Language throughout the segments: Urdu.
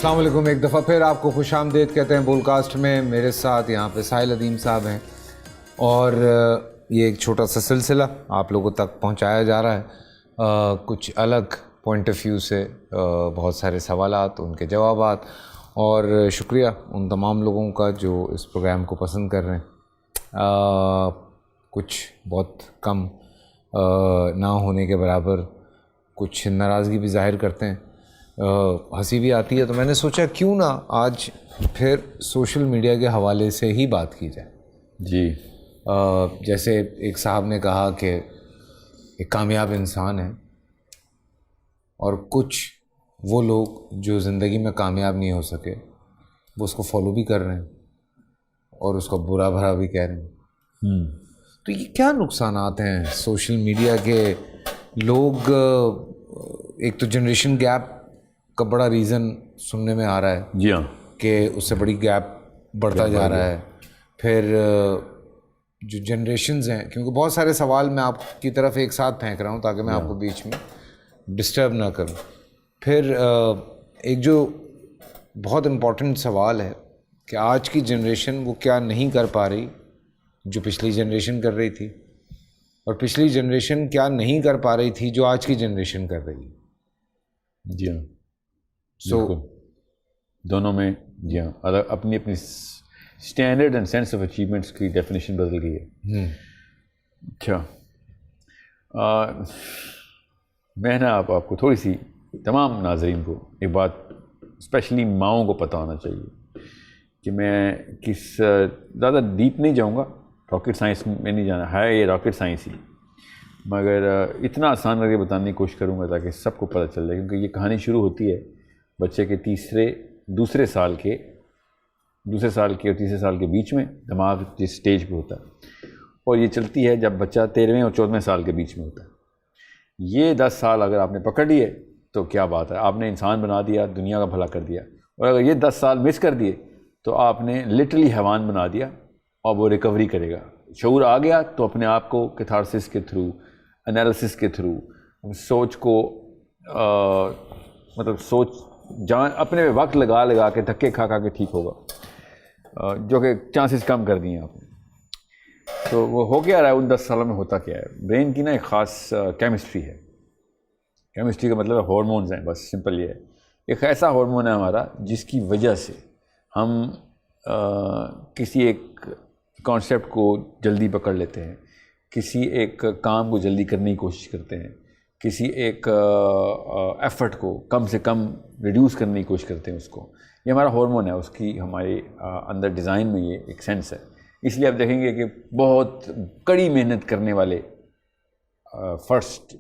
السلام علیکم، ایک دفعہ پھر آپ کو خوش آمدید کہتے ہیں بول کاسٹ میں. میرے ساتھ یہاں پہ ساحل ادیم صاحب ہیں اور یہ ایک چھوٹا سا سلسلہ آپ لوگوں تک پہنچایا جا رہا ہے کچھ الگ پوائنٹ آف ویو سے، بہت سارے سوالات، ان کے جوابات، اور شکریہ ان تمام لوگوں کا جو اس پروگرام کو پسند کر رہے ہیں. کچھ بہت کم نہ ہونے کے برابر کچھ ناراضگی بھی ظاہر کرتے ہیں، ہنسی بھی آتی ہے. تو میں نے سوچا کیوں نہ آج پھر سوشل میڈیا کے حوالے سے ہی بات کی جائے. جی جیسے ایک صاحب نے کہا کہ ایک کامیاب انسان ہے اور کچھ وہ لوگ جو زندگی میں کامیاب نہیں ہو سکے وہ اس کو فالو بھی کر رہے ہیں اور اس کو برا بھرا بھی کہہ رہے ہیں. تو یہ کیا نقصانات ہیں سوشل میڈیا کے؟ لوگ ایک تو جنریشن گیپ کا بڑا ریزن سننے میں آ رہا ہے، جی ہاں، کہ اس سے بڑی گیپ بڑھتا جا رہا ہے. پھر جو جنریشنز ہیں، کیونکہ بہت سارے سوال میں آپ کی طرف ایک ساتھ پھینک رہا ہوں تاکہ میں آپ کو بیچ میں ڈسٹرب نہ کروں. پھر ایک جو بہت امپورٹنٹ سوال ہے کہ آج کی جنریشن وہ کیا نہیں کر پا رہی جو پچھلی جنریشن کر رہی تھی، اور پچھلی جنریشن کیا نہیں کر پا رہی تھی جو آج کی جنریشن کر رہی ہے. جی ہاں، بالکل دونوں میں جی ہاں اپنی اپنی standard and sense of achievements کی ڈیفینیشن بدل گئی ہے. اچھا، میں نا آپ کو تھوڑی سی تمام ناظرین کو ایک بات اسپیشلی ماؤں کو پتہ ہونا چاہیے کہ میں زیادہ ڈیپ نہیں جاؤں گا، راکٹ سائنس میں نہیں جانا ہے، یہ راکٹ سائنس ہی، مگر اتنا آسان کر کے بتانے کی کوشش کروں گا تاکہ سب کو پتہ چل جائے. کیونکہ یہ کہانی شروع ہوتی ہے بچے کے دوسرے سال کے اور تیسرے سال کے بیچ میں، دماغ جس سٹیج پہ ہوتا ہے، اور یہ چلتی ہے جب بچہ 13ویں اور 14ویں سال کے بیچ میں ہوتا ہے. یہ 10 سال اگر آپ نے پکڑ لیے تو کیا بات ہے، آپ نے انسان بنا دیا، دنیا کا بھلا کر دیا. اور اگر یہ 10 سال مس کر دیے تو آپ نے لٹرلی حیوان بنا دیا، اور وہ ریکوری کرے گا. شعور آ گیا تو اپنے آپ کو کیتھارسس کے تھرو، انالیسس کے تھرو، سوچ کو سوچ جان اپنے وقت لگا کے دھکے کھا کے ٹھیک ہوگا، جو کہ چانسز کم کر دیے آپ نے. تو وہ ہو کیا رہا ہے ان 10 سالوں میں؟ ہوتا کیا ہے، برین کی نا ایک خاص کیمسٹری ہے. کیمسٹری کا مطلب ہارمونز ہیں، بس سمپل یہ ہے. ایک ایسا ہارمون ہے ہمارا جس کی وجہ سے ہم کسی ایک کانسیپٹ کو جلدی پکڑ لیتے ہیں، کسی ایک کام کو جلدی کرنے کی کوشش کرتے ہیں، کسی ایک ایفرٹ کو کم سے کم ریڈیوس کرنے کی کوشش کرتے ہیں. اس کو یہ ہمارا ہارمون ہے، اس کی ہمارے اندر ڈیزائن میں یہ ایک سینس ہے. اس لیے آپ دیکھیں گے کہ بہت کڑی محنت کرنے والے فرسٹ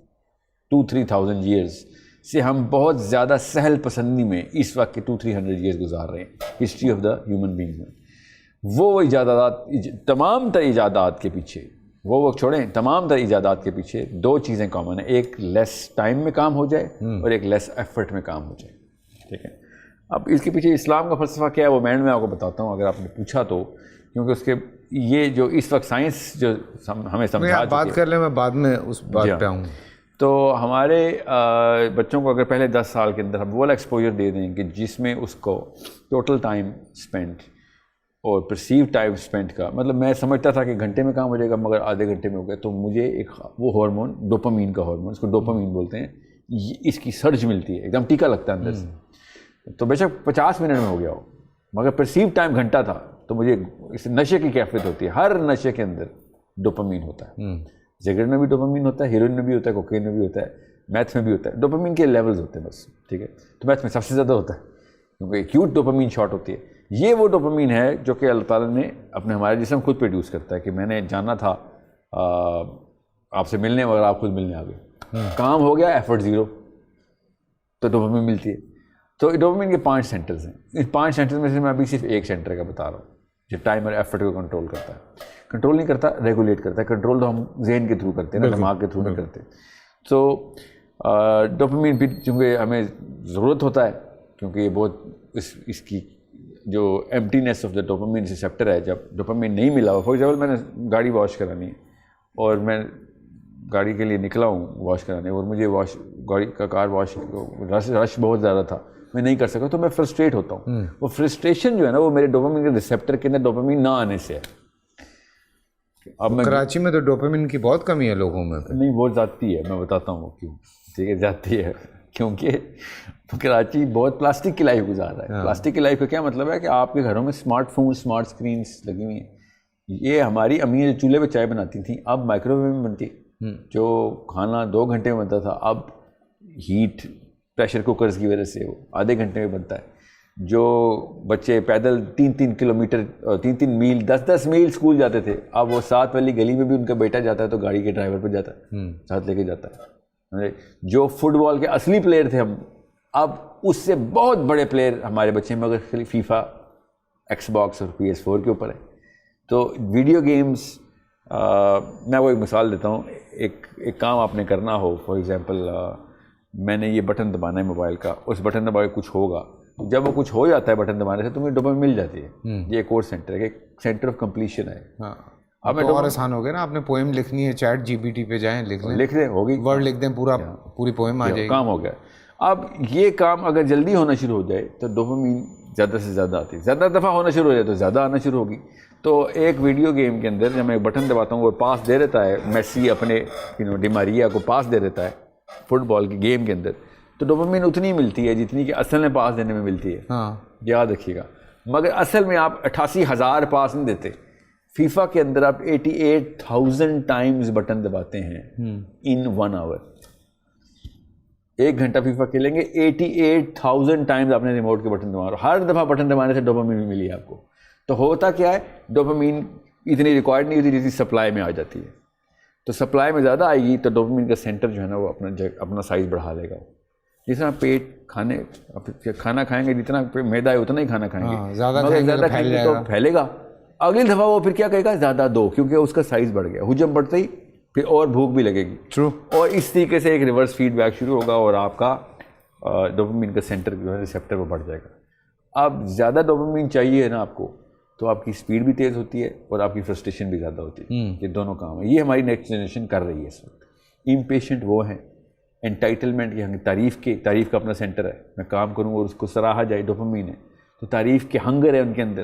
2-3,000 ایئرز سے ہم بہت زیادہ سہل پسندی میں اس وقت کے 200-300 ایئرز گزار رہے ہیں history of the human being میں. وہ تمام تر ایجادات کے پیچھے، وہ وقت چھوڑیں، تمام تر ایجادات کے پیچھے 2 چیزیں کامن ہیں. ایک لیس ٹائم میں کام ہو جائے اور ایک لیس ایفرٹ میں کام ہو جائے. ٹھیک ہے، اب اس کے پیچھے اسلام کا فلسفہ کیا ہے وہ میں آپ کو بتاتا ہوں اگر آپ نے پوچھا تو. کیونکہ اس کے یہ جو اس وقت سائنس جو ہمیں سمجھا بات کر لیں، میں بعد میں اس بات پہ آؤں. تو ہمارے بچوں کو اگر پہلے 10 سال کے اندر ہم وہ والا ایکسپوجر دے دیں کہ جس میں اس کو ٹوٹل ٹائم اسپینڈ اور پرسیو ٹائم اسپینڈ کا مطلب، میں سمجھتا تھا کہ گھنٹے میں کام ہو جائے گا مگر آدھے گھنٹے میں ہو گیا، تو مجھے ایک وہ ہارمون ڈوپامین کا ہارمون، اس کو ڈوپامین بولتے ہیں، اس کی سرج ملتی ہے، ایک دم ٹیکا لگتا ہے اندر سے. تو بے شک 50 منٹ میں ہو گیا ہو مگر پرسیو ٹائم گھنٹہ تھا. تو مجھے اس نشے کی کیفیت ہوتی ہے، ہر نشے کے اندر ڈوپامین ہوتا ہے. سگریٹ میں بھی ڈوپامین ہوتا ہے، ہیروئن میں بھی ہوتا ہے، کوکین میں بھی ہوتا ہے، میتھ میں بھی ہوتا ہے. ڈوپامین کے لیولز ہوتے ہیں بس، ٹھیک ہے. تو میتھ میں سب سے زیادہ ہوتا ہے کیونکہ ایکیوٹ ڈوپامین شاٹ ہوتی ہے. یہ وہ ڈوپامین ہے جو کہ اللہ تعالیٰ نے اپنے ہمارے جسم خود پروڈیوس کرتا ہے. کہ میں نے جانا تھا آپ سے ملنے مگر آپ خود ملنے آ گئے، کام ہو گیا، ایفرٹ 0، تو ڈوپامین ملتی ہے. تو ڈوپامین کے 5 سینٹرز ہیں. ان 5 سینٹرز میں سے میں ابھی صرف ایک سینٹر کا بتا رہا ہوں جو ٹائم اور ایفرٹ کو کنٹرول کرتا ہے. کنٹرول نہیں کرتا، ریگولیٹ کرتا ہے. کنٹرول تو ہم ذہن کے تھرو کرتے ہیں نا، دماغ کے تھرو نہیں کرتے. تو ڈوپامین بھی چونکہ ہمیں ضرورت ہوتا ہے، کیونکہ یہ بہت اس کی جو ایمٹینیس آف دا ڈوپامین ریسیپٹر ہے. جب ڈوپامین نہیں ملا، فار ایگزامپل میں نے گاڑی واش کرانی ہے اور میں گاڑی کے لیے نکلا ہوں واش کرانے، اور مجھے گاڑی کا کار واش رش بہت زیادہ تھا، میں نہیں کر سکا تو میں فرسٹریٹ ہوتا ہوں. وہ فرسٹریشن جو ہے نا وہ میرے ڈوپامین کے ریسیپٹر کے اندر ڈوپامین نہ آنے سے ہے. اب میں کراچی میں تو ڈوپامین کی بہت کمی ہے لوگوں میں. نہیں وہ جاتی ہے, میں بتاتا ہوں کیوں. ٹھیک ہے, جاتی ہے کیونکہ کراچی بہت پلاسٹک کی لائف گزار رہا ہے. پلاسٹک کی لائف کا کیا مطلب ہے کہ آپ کے گھروں میں اسمارٹ فون, اسمارٹ اسکرینس لگی ہوئی ہیں. یہ ہماری امی جو چولہے پہ چائے بناتی تھیں اب مائکرو ویو میں بنتی. جو کھانا 2 گھنٹے میں بنتا تھا اب ہیٹ پریشر کوکرز کی وجہ سے وہ آدھے گھنٹے میں بنتا ہے. جو بچے پیدل 3-3 کلومیٹر 3-3 میل 10-10 میل اسکول جاتے تھے, اب وہ 7 والی گلی میں بھی ان کا بیٹا جاتا ہے تو گاڑی کے ڈرائیور پہ جاتا ہے, ساتھ لے کے جاتا ہے. جو فٹ بال کے اصلی پلیئر تھے ہم, اب اس سے بہت بڑے پلیئر ہمارے بچے مگر خالی فیفا, ایکس باکس اور PS4 کے اوپر ہے. تو ویڈیو گیمز, میں وہ ایک مثال دیتا ہوں. ایک کام آپ نے کرنا ہو, فار ایگزامپل میں نے یہ بٹن دبانا ہے موبائل کا, اس بٹن دبا کے کچھ ہوگا, جب وہ کچھ ہو جاتا ہے بٹن دبانے سے تمہیں ڈوپامین مل جاتی ہے. یہ ایک اور سینٹر ہے, ایک سینٹر آف کمپلیشن ہے. اب تو اور آسان ہو گیا نا, آپ نے پوئم لکھنی ہے چیٹ GPT پہ جائیں لکھ دیں, ہوگی ورڈ لکھ دیں, پوری پوئم آ جائے گی, کام ہو گیا. اب یہ کام اگر جلدی ہونا شروع ہو جائے تو ڈوپامین زیادہ سے زیادہ آتی ہے. زیادہ دفعہ ہونا شروع ہو جائے تو زیادہ آنا شروع ہوگی. تو ایک ویڈیو گیم کے اندر جب میں ایک بٹن دباتا ہوں وہ پاس دے دیتا ہے, میسی اپنے ڈی ماریا کو پاس دے دیتا ہے فٹ بال کی گیم کے اندر, تو ڈوپامین اتنی ملتی ہے جتنی کہ اصل میں پاس دینے میں ملتی ہے. یاد رکھیے گا. مگر اصل میں آپ 88,000 پاس نہیں دیتے. فیفا کے اندر آپ 88,000 ٹائمز بٹن دباتے ہیں ان 1 آور. 1 گھنٹہ فیفا کھیلیں گے, 88,000 ٹائمز آپ نے ریموٹ کے بٹن دبا, ہر دفعہ بٹن دبانے سے ڈوپامین بھی ملی آپ کو. تو ہوتا کیا ہے, ڈوپامین اتنی ریکوائرڈ نہیں ہوتی جتنی سپلائی میں آ جاتی ہے. تو سپلائی میں زیادہ آئے گی تو ڈوپامین کا سینٹر جو ہے نا وہ اپنا سائز بڑھا لے گا. جس طرح پیٹ کھانا کھائیں گے, جتنا میدا ہے اتنا ہی کھانا کھائیں گے, زیادہ کھائیں گے تو پھیلے گا. اگلی دفعہ وہ پھر کیا کہے گا, زیادہ دو, کیونکہ اس کا سائز بڑھ گیا. حجم بڑھتے ہی پھر اور بھوک بھی لگے گی. ٹرو. اور اس طریقے سے ایک ریورس فیڈ بیک شروع ہوگا اور آپ کا ڈوپامین کا سینٹر جو ہے ریسیپٹر وہ بڑھ جائے گا. اب زیادہ ڈوپامین چاہیے نا آپ کو, تو آپ کی اسپیڈ بھی تیز ہوتی ہے اور آپ کی فرسٹریشن بھی زیادہ ہوتی ہے. یہ دونوں کام ہیں. یہ ہماری نیکسٹ جنریشن کر رہی ہے اس وقت. امپیشنٹ وہ ہیں, انٹائٹلمنٹ یعنی تعریف کا اپنا سینٹر ہے, میں کام کروں اور اس کو سراہا جائے, ڈوپامین ہے. تو تعریف کے ہنگر ہے ان کے اندر.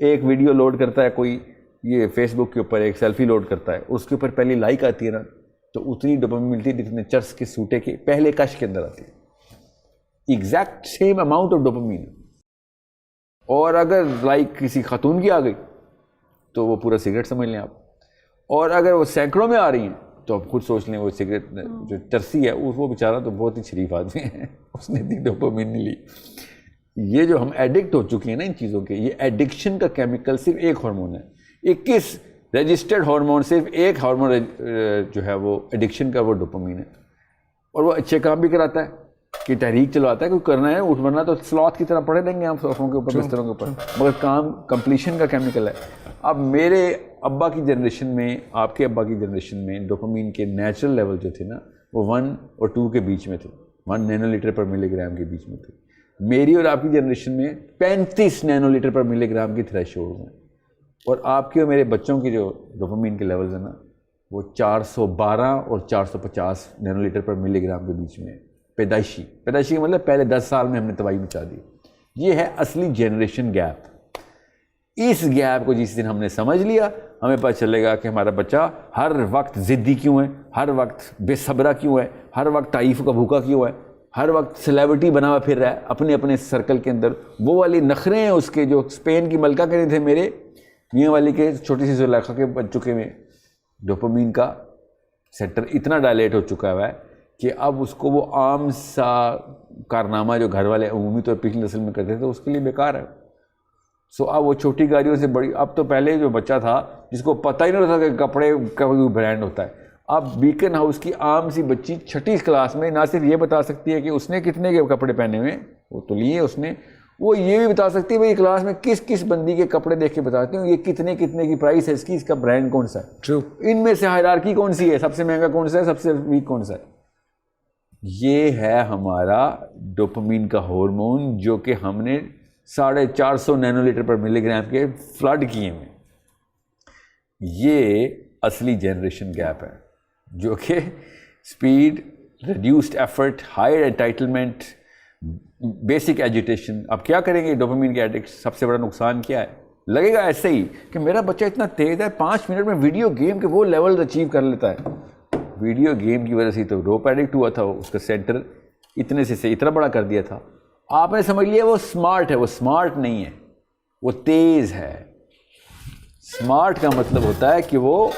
ایک ویڈیو لوڈ کرتا ہے کوئی, یہ فیس بک کے اوپر ایک سیلفی لوڈ کرتا ہے, اس کے اوپر پہلی لائک آتی ہے نا, تو اتنی ڈوپامین ملتی ہے جتنے چرس کے سوٹے کے پہلے کش کے اندر آتی ہے. Exact same amount of dopamine. اور اگر لائک کسی خاتون کی آ گئی تو وہ پورا سگریٹ سمجھ لیں آپ. اور اگر وہ سینکڑوں میں آ رہی ہیں تو آپ خود سوچ لیں وہ سگریٹ جو چرسی ہے وہ بیچارہ تو بہت ہی شریف آدمی ہے, اس نے اتنی ڈوپامین نہیں لی. یہ جو ہم ایڈکٹ ہو چکے ہیں نا ان چیزوں کے, یہ ایڈکشن کا کیمیکل صرف ایک ہارمون ہے. 21 رجسٹرڈ ہارمون, صرف ایک ہارمون جو ہے وہ ایڈکشن کا, وہ ڈوپامین ہے. اور وہ اچھے کام بھی کراتا ہے کہ تحریک چلواتا ہے, کوئی کرنا ہے اٹھ ورنہ تو سلوت کی طرح پڑے دیں گے ہم صوفوں کے اوپر, بستروں کے اوپر, مگر کام کمپلیشن کا کیمیکل ہے. اب میرے ابا کی جنریشن میں, آپ کے ابا کی جنریشن میں ڈوپامین کے نیچرل لیول جو تھے نا وہ 1 اور 2 کے بیچ میں تھے, 1 نینو لیٹر پر ملی گرام کے بیچ میں تھے. میری اور آپ کی جنریشن میں 35 نینو لیٹر پر ملی گرام کی تھریش ہولڈ ہیں. اور آپ کے اور میرے بچوں کی جو ڈوپامین کے لیولز ہیں نا وہ 412 اور 450 نینو لیٹر پر ملی گرام کے بیچ میں ہے. پیدائشی کا مطلب پہلے 10 سال میں ہم نے تباہی مچا دی. یہ ہے اصلی جنریشن گیپ. اس گیپ کو جس دن ہم نے سمجھ لیا, ہمیں پتہ چلے گا کہ ہمارا بچہ ہر وقت ضدی کیوں ہے, ہر وقت بے صبرا کیوں ہے, ہر وقت تعریف کا بھوکا کیوں ہے, ہر وقت سیلیبریٹی بنا ہوا پھر رہا ہے اپنے اپنے سرکل کے اندر. وہ والی نخرے ہیں اس کے جو اسپین کی ملکہ کے تھے میرے میاں والی کے چھوٹی سی زلیخا کے بچوں میں. ڈوپامین کا سینٹر اتنا ڈائلیٹ ہو چکا ہوا ہے کہ اب اس کو وہ عام سا کارنامہ جو گھر والے عمومی طور پر پچھلی نسل میں کرتے تھے اس کے لیے بیکار ہے. سو اب وہ چھوٹی گاڑیوں سے بڑی, اب تو پہلے جو بچہ تھا جس کو پتہ ہی نہیں ہوتا کہ کپڑے کا کوئی برانڈ ہوتا ہے, اب بیکن ہاؤس کی عام سی بچی 6ٹھی کلاس میں نہ صرف یہ بتا سکتی ہے کہ اس نے کتنے کے کپڑے پہنے ہوئے, وہ تو لیے اس نے, وہ یہ بھی بتا سکتی ہے بھائی کلاس میں کس کس بندی کے کپڑے دیکھ کے بتاتے ہوں یہ کتنے کی پرائس ہے اس کی, اس کا برانڈ کون سا ہے, ٹرو, ان میں سے ہائرارکی کون سی ہے, سب سے مہنگا کون سا ہے, سب سے ویک کون سا ہے. یہ ہے ہمارا ڈوپامین کا ہارمون جو کہ ہم نے 450 نینو لیٹر پر ملی گرام کے فلڈ کیے ہیں. یہ اصلی جنریشن گیپ ہے جو کہ speed, reduced effort, higher entitlement, basic agitation. اب کیا کریں گے ڈوپامین کے ایڈکٹ؟ سب سے بڑا نقصان کیا ہے؟ لگے گا ایسے ہی کہ میرا بچہ اتنا تیز ہے 5 منٹ میں ویڈیو گیم کے وہ لیول اچیو کر لیتا ہے. ویڈیو گیم کی وجہ سے تو ڈوپ ایڈکٹ ہوا تھا, اس کا سینٹر اتنے سے اتنا بڑا کر دیا تھا. آپ نے سمجھ لیا وہ اسمارٹ ہے. وہ اسمارٹ نہیں ہے, وہ تیز ہے. اسمارٹ کا مطلب ہوتا ہے کہ وہ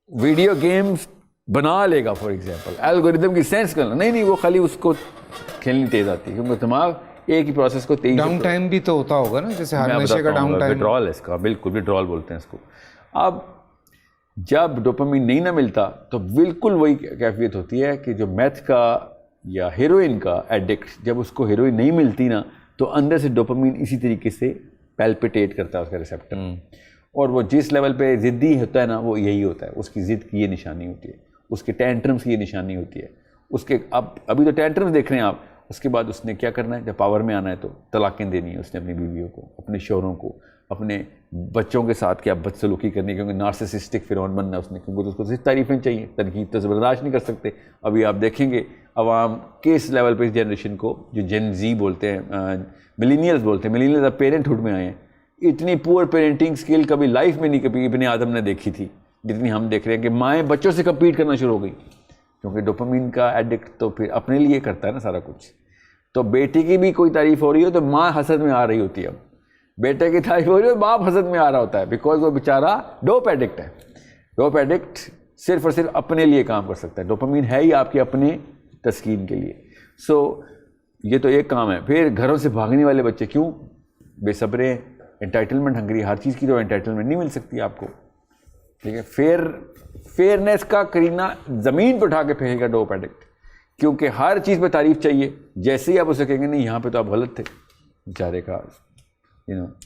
ویڈیو گیمز بنا لے گا, فار ایگزامپل الگوریدم کی سینس کرنا. نہیں, وہ خالی اس کو کھیلنی تیز آتی ہے کیونکہ دماغ ایک ہی پروسیس کو تیز. ڈاؤن ٹائم بھی تو ہوتا ہوگا نا, جیسے ہر نشے کا ڈاؤن ٹائم. وڈرال ہے اس کا, بالکل وڈرال بولتے ہیں اس کو. اب جب ڈوپامین نہیں نہ ملتا تو بالکل وہی کیفیت ہوتی ہے کہ جو میتھ کا یا ہیروئن کا ایڈکٹ, جب اس کو ہیروئن نہیں ملتی نا تو اندر سے ڈوپامین اسی طریقے سے پیلپیٹیٹ کرتا ہے اس کا ریسیپٹر. اور وہ جس لیول پہ ضدی ہوتا ہے نا وہ یہی ہوتا ہے, اس کی ضد کی یہ نشانی ہوتی ہے, اس کے ٹینٹرمس کی یہ نشانی ہوتی ہے. اس کے ابھی تو ٹینٹرمس دیکھ رہے ہیں آپ, اس کے بعد اس نے کیا کرنا ہے, جب پاور میں آنا ہے تو طلاقیں دینی ہے اس نے اپنی بیویوں کو, اپنے شوہروں کو, اپنے بچوں کے ساتھ کیا بدسلوکی کرنی ہے, کیونکہ نارسسسٹک فرعون بننا ہے اس نے, کیونکہ اس کو صرف تعریفیں چاہیے, تنقید تو برداشت نہیں کر سکتے. ابھی آپ دیکھیں گے عوام کس لیول پہ اس جنریشن کو, جو جن زی بولتے ہیں, ملینیلز بولتے ہیں, ملینیلز اب پیرنٹ ہوڈ میں آئے ہیں, اتنی پور پیرنٹنگ سکل کبھی لائف میں نہیں کبھی ابن آدم نے دیکھی تھی جتنی ہم دیکھ رہے ہیں کہ مائیں بچوں سے کمپیٹ کرنا شروع ہو گئی. کیونکہ ڈوپامین کا ایڈکٹ تو پھر اپنے لیے کرتا ہے نا سارا کچھ. تو بیٹی کی بھی کوئی تعریف ہو رہی ہو تو ماں حسد میں آ رہی ہوتی ہے, اب بیٹے کی تعریف ہو رہی ہے باپ حسد میں آ رہا ہوتا ہے, بیکاز وہ بیچارہ ڈوپ ایڈکٹ ہے. ڈوپ ایڈکٹ صرف اور صرف اپنے لیے کام کر سکتا ہے. ڈوپامین ہے ہی آپ کے اپنے تسکین کے لیے. سو یہ تو ایک کام ہے. پھر گھروں سے بھاگنے والے بچے کیوں؟ بے صبرے, انٹائٹلمنٹ ہنگری, ہر چیز کی تو انٹائٹلمنٹ نہیں مل سکتی آپ کو, ٹھیک ہے. فیئرنیس کا کرینہ زمین پہ اٹھا کے پھینکے گا ڈوپ ایڈکٹ, کیونکہ ہر چیز پہ تعریف چاہیے. جیسے ہی آپ اسے کہیں گے نہیں یہاں پہ تو آپ غلط تھے, بیچارے کا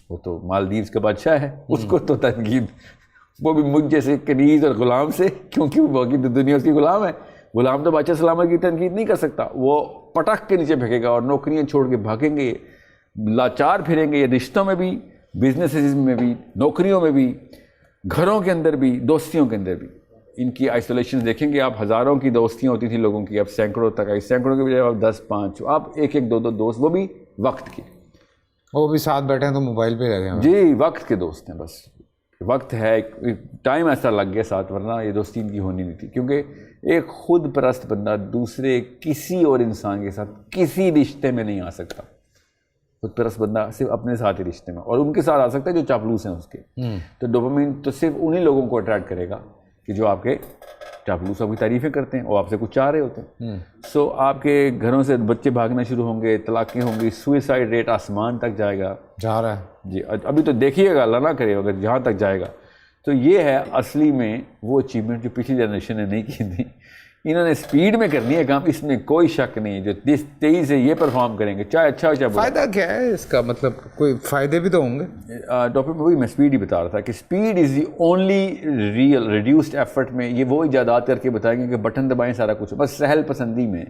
وہ تو مالدیوز کا بادشاہ ہے, اس کو تو تنقید, وہ بھی مجھ جیسے کنیز اور غلام سے, کیونکہ وہ باقی دنیا اس کی غلام ہے. غلام تو بادشاہ سلامت کی تنقید نہیں کر سکتا, وہ پٹخ کے نیچے پھینکے گا اور نوکریاں چھوڑ کے بھاگیں گے, لاچار پھریں گے. یہ رشتوں میں بھی, بزنسز میں بھی, نوکریوں میں بھی, گھروں کے اندر بھی, دوستیوں کے اندر بھی. ان کی آئسولیشن دیکھیں گے آپ, ہزاروں کی دوستیاں ہوتی تھیں لوگوں کی, اب سینکڑوں تک آئی. سینکڑوں کے بجائے آپ 10-5, آپ ایک 2 دوست, وہ بھی وقت کے, وہ بھی ساتھ بیٹھے ہیں تو موبائل پہ لگے ہیں. جی وقت کے دوست ہیں, بس وقت ہے, ٹائم ایسا لگ گیا ساتھ, ورنہ یہ دوستی ان کی ہونی نہیں تھی. کیونکہ ایک خود پرست بندہ دوسرے کسی اور انسان کے ساتھ کسی رشتے میں نہیں آ سکتا. خود پرست بندہ صرف اپنے ساتھ ہی رشتے میں, اور ان کے ساتھ آ سکتا ہے جو چاپلوس ہیں اس کے. تو ڈوپامین تو صرف انہی لوگوں کو اٹریکٹ کرے گا کہ جو آپ کے چاپلوسوں کی تعریفیں کرتے ہیں اور آپ سے کچھ چاہ رہے ہوتے ہیں. سو آپ کے گھروں سے بچے بھاگنا شروع ہوں گے, طلاقیں ہوں گی, سوئسائڈ ریٹ آسمان تک جائے گا, جا رہا ہے. جی ابھی تو دیکھیے گا, اللہ نہ کرے اگر جہاں تک جائے گا. تو یہ ہے اصلی میں وہ اچیومنٹ جو پچھلی جنریشن نے نہیں کی تھی. انہوں نے اسپیڈ میں کرنی ہے کام, اس میں کوئی شک نہیں. جو تیزی سے یہ پرفارم کریں گے, چاہے اچھا ہو چاہے برا. فائدہ کیا ہے اس کا, مطلب کوئی فائدے بھی تو ہوں گے. ڈاکٹر وہی میں اسپیڈ ہی بتا رہا تھا کہ speed is the only real reduced effort. میں یہ وہ ایجادات کر کے بتائیں گے کہ بٹن دبائیں سارا کچھ. بس سہل پسندی میں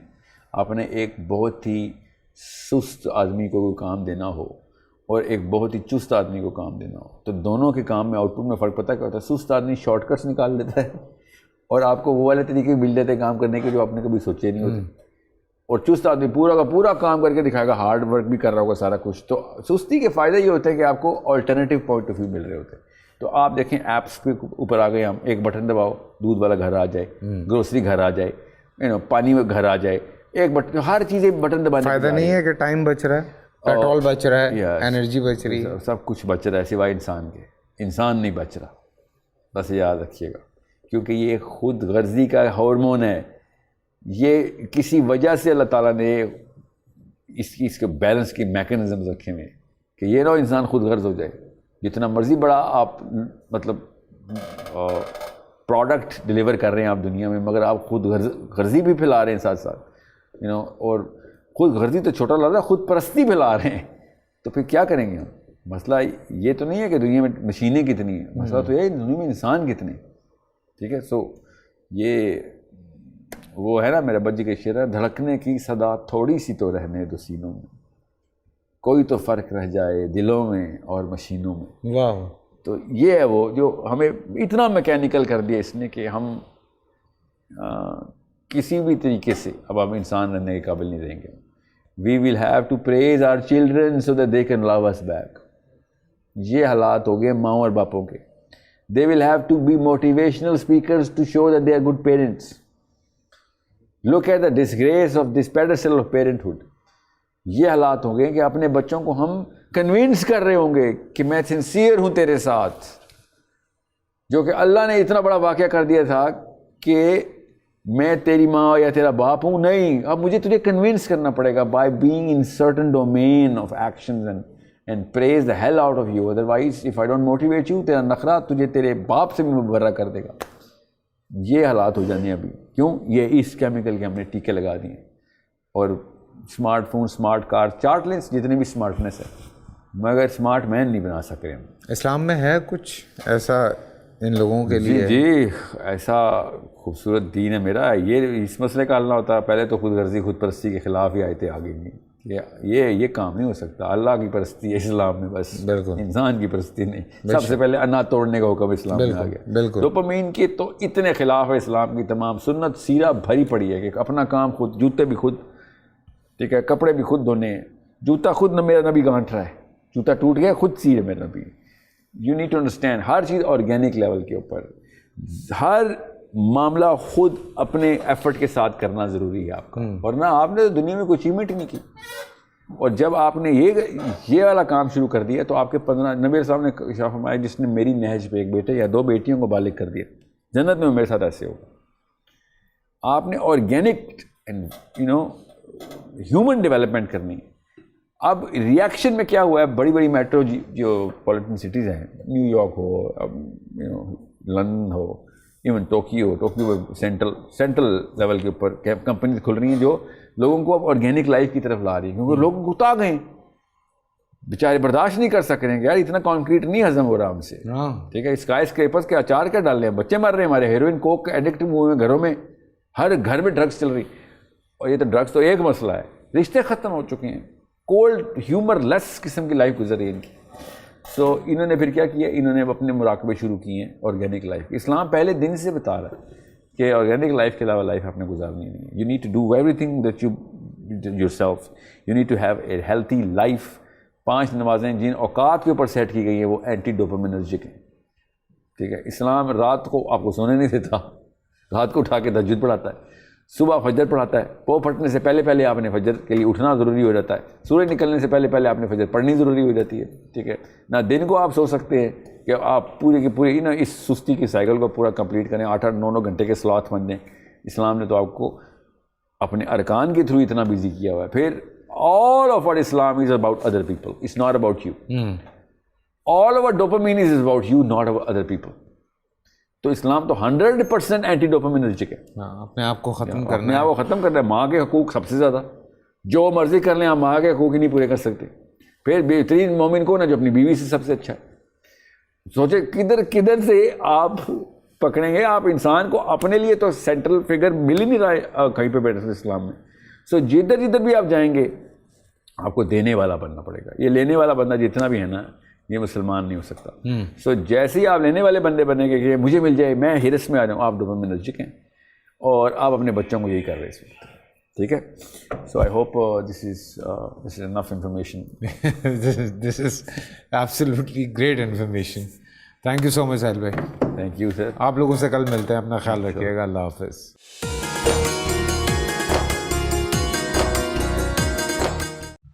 آپ نے ایک بہت ہی سست آدمی کو کوئی کام دینا ہو اور ایک بہت ہی چست آدمی کو کام دینا ہو, تو دونوں کے کام میں آؤٹ پٹ میں فرق پتہ کیا ہوتا ہے. سست آدمی شارٹ کٹس نکال دیتا ہے اور آپ کو وہ والے طریقے مل جاتے ہیں کام کرنے کے جو آپ نے کبھی سوچے نہیں ہوتے. اور چست آدمی پورا کا پورا کام کر کے دکھائے گا, ہارڈ ورک بھی کر رہا ہوگا سارا کچھ. تو سستی کے فائدہ یہ ہوتا ہے کہ آپ کو آلٹرنیٹیو پوائنٹ آف ویو مل رہے ہوتے ہیں. تو آپ دیکھیں ایپس پہ اوپر آ گئے ہم, ایک بٹن دباؤ, دودھ والا گھر آ جائے, گروسری گھر آ جائے, پانی میں گھر آ جائے, ایک بٹن, ہر چیز ایک بٹن دبانے. فائدہ نہیں ہے کہ ٹائم بچ رہا ہے, پیٹرول بچ رہا ہے, انرجی بچ رہی ہے, سب کچھ بچ رہا ہے سوائے انسان کے. انسان نہیں بچ رہا, بس یاد رکھیے گا, کیونکہ یہ خود غرضی کا ہارمون ہے. یہ کسی وجہ سے اللہ تعالیٰ نے اس کے بیلنس کی میکینزمز رکھے ہوئے کہ یہ نہ انسان خود غرض ہو جائے. جتنا مرضی بڑا آپ مطلب پروڈکٹ ڈلیور کر رہے ہیں آپ دنیا میں, مگر آپ خود غرضی بھی پھیلا رہے ہیں ساتھ ساتھ, اور خود غرضی تو چھوٹا لگ رہا ہے, خود پرستی پھیلا رہے ہیں. تو پھر کیا کریں گے ہم؟ مسئلہ یہ تو نہیں ہے کہ دنیا میں مشینیں کتنی ہیں, مسئلہ تو یہ ہے دنیا میں انسان کتنے. ٹھیک ہے. سو یہ وہ ہے نا میرے بچے کے شعر ہے, دھڑکنے کی صدا تھوڑی سی تو رہنے دو سینوں میں, کوئی تو فرق رہ جائے دلوں میں اور مشینوں میں. واہ. تو یہ ہے وہ جو ہمیں اتنا میکینیکل کر دیا اس نے کہ ہم کسی بھی طریقے سے اب ہم انسان رہنے کے قابل نہیں رہیں گے. We will have to praise our children so that they can love us back. یہ حالات ہو گئے ماؤں اور باپوں کے. They will have to be motivational speakers to show that they are good parents. Look at the disgrace of this pedestal of parenthood. یہ حالات ہو گئے کہ اپنے بچوں کو ہم کنوینس کر رہے ہوں گے کہ میں سنسیئر ہوں تیرے ساتھ, جو کہ اللہ نے اتنا بڑا واقعہ کر دیا تھا کہ میں تیری ماں یا تیرا باپ ہوں. نہیں, اب مجھے تجھے کنوینس کرنا پڑے گا by being in certain domain of actions and praise the hell out of you. Otherwise, if I don't motivate you, تیرا نخرہ تجھے تیرے باپ سے بھی مبرہ کر دے گا. یہ حالات ہو جانے ابھی. کیوں؟ یہ اس کیمیکل کے ہم نے ٹیکے لگا دیے ہیں. اور اسمارٹ فون, اسمارٹ کار, چارٹ لینس, جتنے بھی اسمارٹنیس ہے, مگر اسمارٹ مین نہیں بنا سک رہے ہم. اسلام میں ہے کچھ ایسا ان لوگوں کے لیے؟ جی ایسا خوبصورت دین ہے میرا. یہ اس مسئلے کا حل نہ ہوتا پہلے تو خود غرضی خود پرستی کے خلاف ہی آئے تھے آگے. نہیں یہ کام نہیں ہو سکتا. اللہ کی پرستی ہے اسلام میں بس, بالکل انسان کی پرستی نہیں. سب سے پہلے انا توڑنے کا حکم اسلام میں آ گیا. بالکل ڈوپامین کے تو اتنے خلاف ہے اسلام کی. تمام سنت سیرہ بھری پڑی ہے کہ اپنا کام خود, جوتے بھی خود, ٹھیک ہے, کپڑے بھی خود دھونے ہیں. جوتا خود نہ میرا نبی گانٹھ رہا ہے, جوتا ٹوٹ گیا خود سی ہے میرا نبی. یو نیڈ ٹو انڈرسٹینڈ ہر چیز آرگینک لیول کے اوپر, ہر معاملہ خود اپنے ایفرٹ کے ساتھ کرنا ضروری ہے آپ کا. ورنہ آپ نے تو دنیا میں کوئی اچیومنٹ ہی نہیں کی. اور جب آپ نے یہ والا کام شروع کر دیا تو آپ کے 15 نبی صاحب نے ارشاد فرمایا جس نے میری نہج پہ ایک بیٹے یا 2 بیٹیوں کو بالغ کر دیا جنت میں میرے ساتھ ایسے ہوگا. آپ نے آرگینک ہیومن ڈیولپمنٹ کرنی ہے. اب ریئیکشن میں کیا ہوا ہے, بڑی بڑی میٹرو جو پولیٹن سٹیز ہیں, نیو یارک ہو, لندن ہو, ایون ٹوکیو سینٹرل لیول کے اوپر کمپنیز کھل رہی ہیں جو لوگوں کو اب آرگینک لائف کی طرف لا رہی ہیں, کیونکہ لوگوں کو اتا گئے بیچارے برداشت نہیں کر سک رہے ہیں کہ یار اتنا کانکریٹ نہیں ہضم ہو رہا ہم سے. ٹھیک ہے, اسکائی اسکریپرز کے اچار کیا ڈال رہے ہیں, بچے مر رہے ہیں ہمارے, ہیروئن کوک ایڈکٹ ہوئے ہیں گھروں میں, ہر گھر میں ڈرگس چل رہی. اور یہ تو ڈرگس تو ایک مسئلہ ہے, رشتے ختم ہو چکے ہیں, کولڈ ہیومر لیس قسم کی لائف گزر رہی ہے ان کی. سو انہوں نے پھر کیا کیا, انہوں نے اپنے مراقبے شروع کیے ہیں آرگینک لائف. اسلام پہلے دن سے بتا رہا ہے کہ آرگینک لائف کے علاوہ لائف آپ نے گزارنی نہیں ہے. You need to do everything that yourself. You need to have a healthy life. 5 نمازیں جن اوقات کے اوپر سیٹ کی گئی ہیں وہ اینٹی ڈوپامینرجک ہیں. ٹھیک ہے, اسلام رات کو آپ کو سونے نہیں دیتا, رات کو اٹھا کے تہجد پڑھاتا ہے, صبح فجر پڑھاتا ہے. پو پھٹنے سے پہلے آپ نے فجر کے لیے اٹھنا ضروری ہو جاتا ہے. سورج نکلنے سے پہلے آپ نے فجر پڑھنی ضروری ہو جاتی ہے. ٹھیک ہے, نہ دن کو آپ سو سکتے ہیں کہ آپ پورے کی پوری اس سستی کی سائیکل کو پورا کمپلیٹ کریں, 8-8 9-9 گھنٹے کے سلوت بن جائیں. اسلام نے تو آپ کو اپنے ارکان کے تھرو اتنا بزی کیا ہوا ہے. پھر all of our Islam is about other people, it's not about you. All of our dopamine is about you, not about other people. تو اسلام تو 100% اینٹی ڈوپامینرجک ہے. اپنے آپ کو ختم کرنا, اپنے آپ کو ختم کرنا ہے. ماں کے حقوق سب سے زیادہ, جو مرضی کر لیں آپ ماں کے حقوق ہی نہیں پورے کر سکتے. پھر بہترین مومن کون ہے؟ جو اپنی بیوی سے سب سے اچھا ہے. سوچے کدھر سے آپ پکڑیں گے. آپ انسان کو اپنے لیے تو سینٹرل فگر مل ہی نہیں رہا ہے کہیں پہ بیٹھے اسلام میں. سو جدھر بھی آپ جائیں گے آپ کو دینے والا بننا پڑے گا. یہ لینے والا بندہ جتنا بھی ہے نا, یہ مسلمان نہیں ہو سکتا. سو جیسے ہی آپ لینے والے بندے بنیں گے کہ مجھے مل جائے, میں ہرس میں آ جاؤں, آپ ڈوپامینرجک ہیں. اور آپ اپنے بچوں کو یہی کر رہے اس وقت. ٹھیک ہے, so I hope this is enough information. This is absolutely great information. Thank you so much Sahil بھائی. Thank you sir. آپ لوگوں سے کل ملتے ہیں, اپنا خیال رکھیے گا. اللہ حافظ.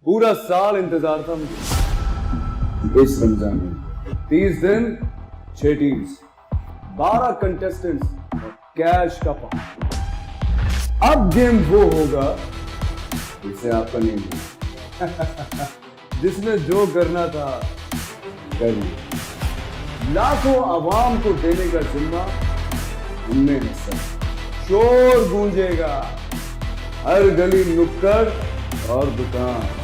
پورا سال انتظار تھا مجھے اس رمضان میں. 30 دن 6 ٹیمز, 12 کنٹیسٹنٹس اور کیش کا پاؤں. اب گیم وہ ہوگا جسے آپ کا نہیں ہوگا, جس میں جو کرنا تھا کر لیا. لاکھوں عوام کو دینے کا ذمہ ہم نے حصہ. شور گونجے گا ہر گلی نکڑ اور دکان.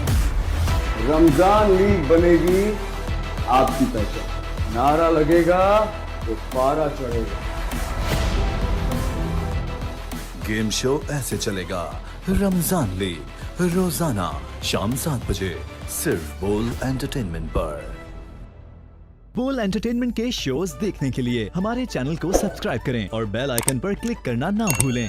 رمضان لیگ بنے گی آپ کی پہچان. نعرہ لگے گا تو پارا چڑھے گا. گیم شو ایسے چلے گا. رمضان لیگ روزانہ شام 7 بجے صرف بول انٹرٹینمنٹ پر. بول انٹرٹینمنٹ کے شوز دیکھنے کے لیے ہمارے چینل کو سبسکرائب کریں اور بیل آئیکن پر کلک کرنا نہ بھولیں.